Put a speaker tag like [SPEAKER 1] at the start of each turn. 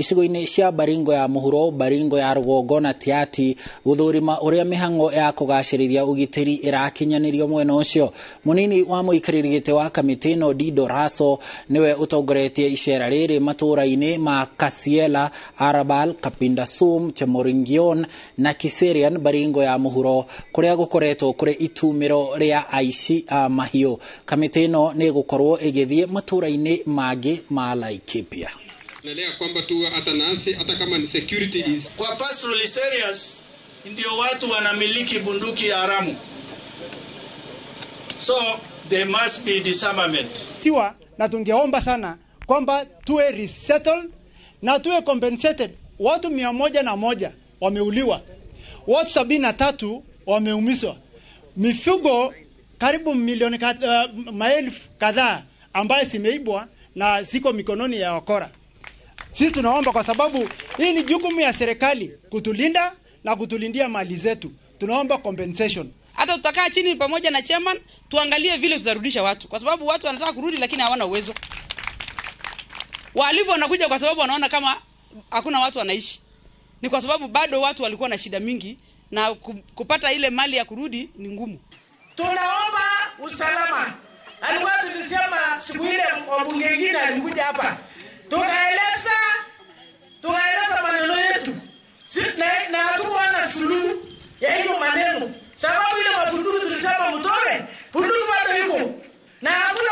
[SPEAKER 1] icigo-ini cia Baringo ya Muhuro, Baringo ya Rugongo na Tiati guthurima uria mihango ya kugacirithia ugitiri irakinyanirio mwena ucio. Munini wa muikariri giti wa kamiti no Dido Raso niwe utongoretie icera riri matura-ini ma Kasiela, Arabal, Kapindasum, Chemoringion na Kiserian Baringo ya Muhuro kuria gukoretwo kuri itumiro ria aici a mahiu. Kamiti no ni gukorwo igithie matura-ini magi ma Laikipia.
[SPEAKER 2] Naelea kwamba tu hata nasi hata kama ni security is
[SPEAKER 3] kwa pastoralist areas ndio watu wanamiliki bunduki haramu, so there must be disarmament.
[SPEAKER 4] Tiwa na tungeomba sana kwamba tuwe resettled na tuwe compensated. Watu 101 wameuliwa, watu 73 wameumizwa, mifugo karibu milioni maelfu kadhaa ambaye zimeibwa na ziko mikononi ya wakora. Sisi tunaomba kwa sababu hii ni jukumu ya serikali kutulinda na kutulindia mali zetu. Tunaomba compensation.
[SPEAKER 5] Hata tutakaa chini pamoja na chairman tuangalie vile tutarudisha watu, kwa sababu watu wanataka kurudi lakini hawana uwezo. Walivu wanakuja kwa sababu wanaona kama hakuna watu wanaishi. Ni kwa sababu bado watu walikuwa na shida mingi na kupata ile mali ya kurudi ni ngumu.
[SPEAKER 6] Tunaomba usalama. Alikuwa tulisema siku ile wabunge wengine alikuja hapa. Tukaeleza maneno yetu. Na hatukuona suluhu ya hiyo maneno. Sababu ile mabunduki tulisema mtoe, bunduki bado yuko. Na hakuna